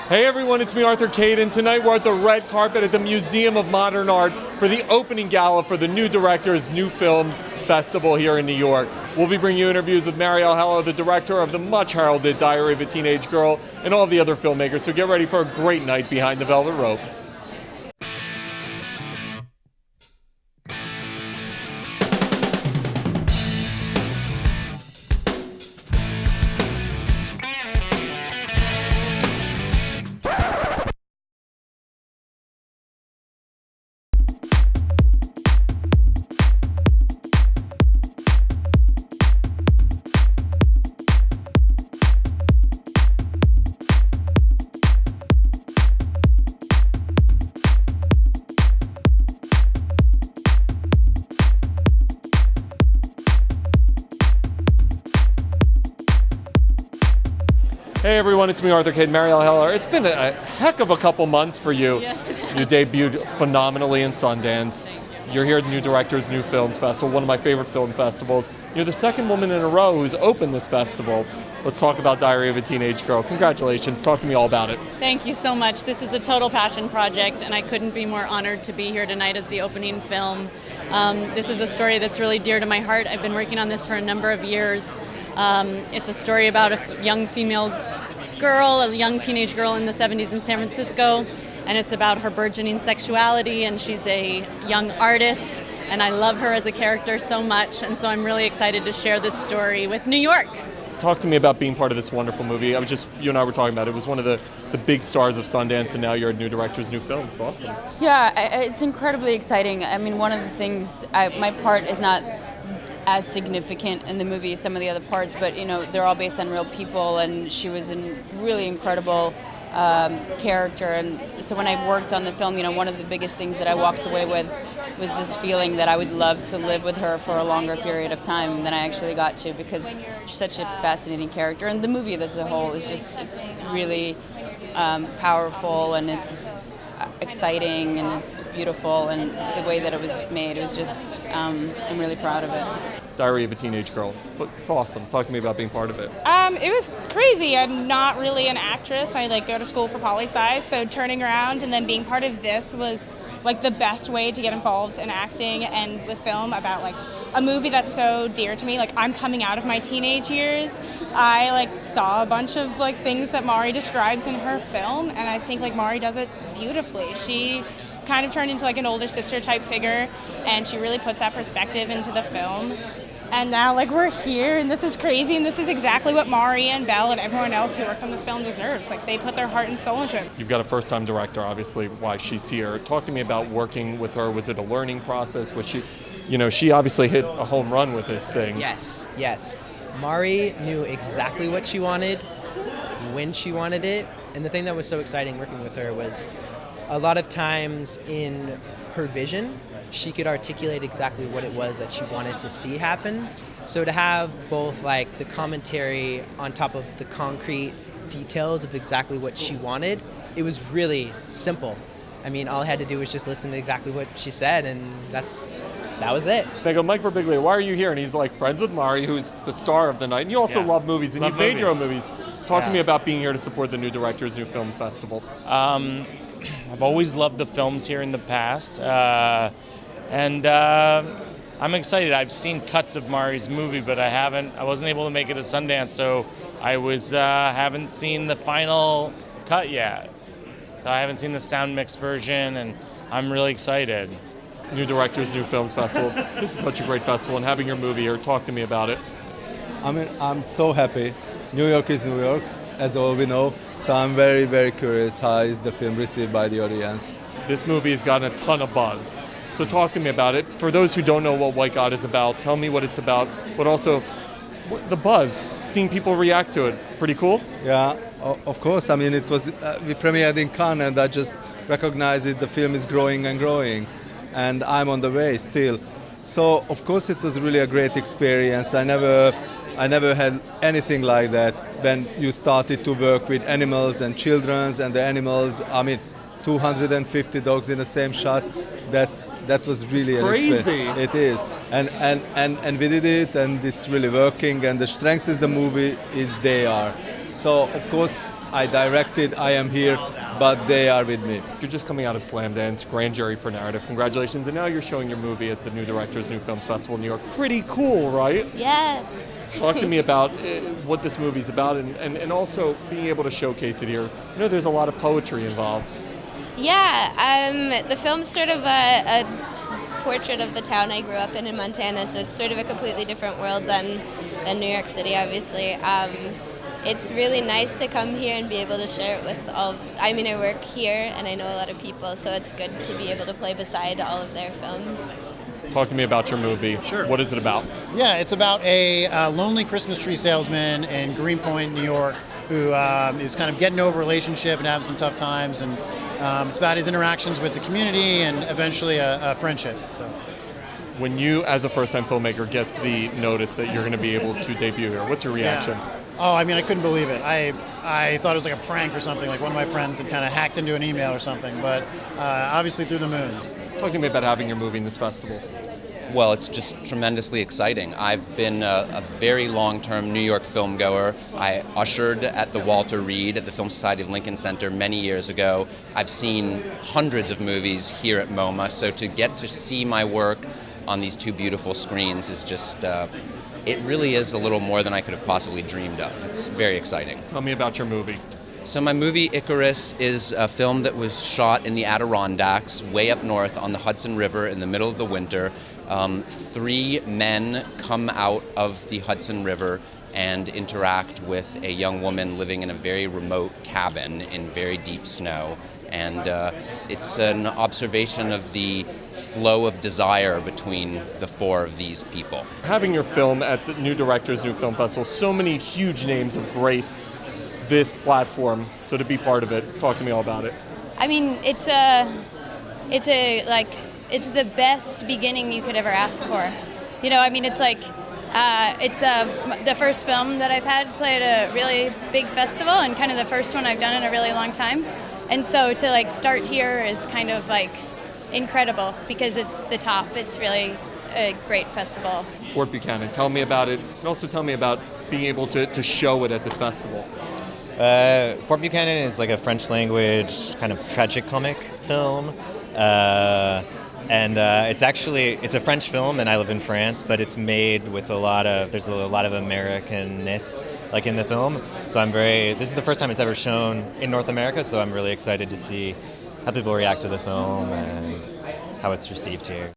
Hey everyone, it's me, Arthur Kade, and tonight we're at the red carpet at the Museum of Modern Art for the opening gala for the New Directors, New Films Festival here in New York. We'll be bringing you interviews with Marielle Heller, the director of the much heralded Diary of a Teenage Girl, and all the other filmmakers, so get ready for a great night behind the velvet rope. Hey everyone, it's me, Arthur Kade, Marielle Heller. It's been a heck of a couple months for you. Yes, it has. You debuted phenomenally in Sundance. You're here at the New Directors, New Films Festival, one of my favorite film festivals. You're the second woman in a row who's opened this festival. Let's talk about Diary of a Teenage Girl. Congratulations. Talk to me all about it. Thank you so much. This is a total passion project, and I couldn't be more honored to be here tonight as the opening film. This is a story that's really dear to my heart. I've been working on this for a number of years. It's a story about a young female girl, a young teenage girl in the 70s in San Francisco, and it's about her burgeoning sexuality, and she's a young artist, and I love her as a character so much, and so I'm really excited to share this story with New York. Talk to me about being part of this wonderful movie. You and I were talking about it. It was one of the big stars of Sundance, and now you're at New Directors, New Films. It's awesome. Yeah, it's incredibly exciting. I mean, one of the things, my part is not as significant in the movie as some of the other parts, but they're all based on real people, and she was a really incredible character. And so when I worked on the film, one of the biggest things that I walked away with was this feeling that I would love to live with her for a longer period of time than I actually got to, because she's such a fascinating character, and the movie as a whole is it's really powerful, and it's exciting, and it's beautiful, and the way that it was made, it was just, I'm really proud of it. Diary of a Teenage Girl. It's awesome. Talk to me about being part of it. It was crazy. I'm not really an actress. I go to school for poli-sci, so turning around and then being part of this was the best way to get involved in acting and with film about a movie that's so dear to me. I'm coming out of my teenage years. I saw a bunch of things that Mari describes in her film, and I think Mari does it beautifully. She kind of turned into an older sister type figure, and she really puts that perspective into the film. And now we're here, and this is crazy, and this is exactly what Mari and Belle and everyone else who worked on this film deserves. They put their heart and soul into it. You've got a first-time director, obviously, why she's here. Talk to me about working with her. Was it a learning process? Was she, she obviously hit a home run with this thing. Yes. Mari knew exactly what she wanted, when she wanted it, and the thing that was so exciting working with her was a lot of times in her vision, she could articulate exactly what it was that she wanted to see happen. So to have both the commentary on top of the concrete details of exactly what she wanted, it was really simple. I mean, all I had to do was just listen to exactly what she said, and that was it. They go, Mike Birbiglia, why are you here? And he's friends with Mari, who's the star of the night. And you also love movies, and you've made your own movies. Talk to me about being here to support the New Directors, New Films Festival. I've always loved the films here in the past, and I'm excited. I've seen cuts of Mari's movie, but I wasn't able to make it to Sundance, so I haven't seen the final cut yet. So I haven't seen the sound mix version, and I'm really excited. New Directors, New Films Festival. This is such a great festival, and having your movie here, talk to me about it. I'm so happy. New York is New York, as all we know. So I'm very, very curious how is the film received by the audience. This movie has gotten a ton of buzz. So talk to me about it. For those who don't know what White God is about, tell me what it's about, but also the buzz, seeing people react to it. Pretty cool? Yeah, of course. I mean, it was we premiered in Cannes, and I just recognized it. The film is growing and growing, and I'm on the way still. So of course it was really a great experience. I never had anything like that when you started to work with animals and children, and the animals, 250 dogs in the same shot. That was really an experience. Crazy. It is, and we did it, and it's really working. And the strength is the movie is they are. So of course I directed, I am here, but they are with me. You're just coming out of Slamdance, Grand Jury for Narrative. Congratulations. And now you're showing your movie at the New Directors, New Films Festival in New York. Pretty cool, right? Yeah. Talk to me about what this movie's about and also being able to showcase it here. I know there's a lot of poetry involved. Yeah, the film's sort of a portrait of the town I grew up in Montana, so it's sort of a completely different world than New York City, obviously. It's really nice to come here and be able to share it with all. I mean, I work here and I know a lot of people, so it's good to be able to play beside all of their films. Talk to me about your movie. Sure. What is it about? Yeah, it's about a lonely Christmas tree salesman in Greenpoint, New York, who is kind of getting over a relationship and having some tough times, and it's about his interactions with the community and eventually a friendship. So, When you, as a first-time filmmaker, get the notice that you're going to be able to debut here, what's your reaction? yeah. Oh, I mean, I couldn't believe it. I thought it was like a prank or something, like one of my friends had kind of hacked into an email or something, but obviously through the moon. Talk to me about having your movie in this festival. Well, it's just tremendously exciting. I've been a very long-term New York film goer. I ushered at the Walter Reed at the Film Society of Lincoln Center many years ago. I've seen hundreds of movies here at MoMA, so to get to see my work on these two beautiful screens is just, it really is a little more than I could have possibly dreamed of. It's very exciting. Tell me about your movie. So my movie Icarus is a film that was shot in the Adirondacks, way up north on the Hudson River in the middle of the winter. 3 men come out of the Hudson River and interact with a young woman living in a very remote cabin in very deep snow. And it's an observation of the flow of desire between the 4 of these people. Having your film at the New Directors, New Film Festival, so many huge names have graced this platform, so to be part of it, talk to me all about it. I mean, it's the best beginning you could ever ask for. You know, I mean, it's like, it's the first film that I've had play at a really big festival and kind of the first one I've done in a really long time. And so to like start here is kind of like incredible because it's the top. It's really a great festival. Fort Buchanan, tell me about it, and also tell me about being able to show it at this festival. Fort Buchanan is like a French language kind of tragicomic film. It's a French film, and I live in France, but it's made with there's a lot of Americanness like in the film. So this is the first time it's ever shown in North America, so I'm really excited to see how people react to the film and how it's received here.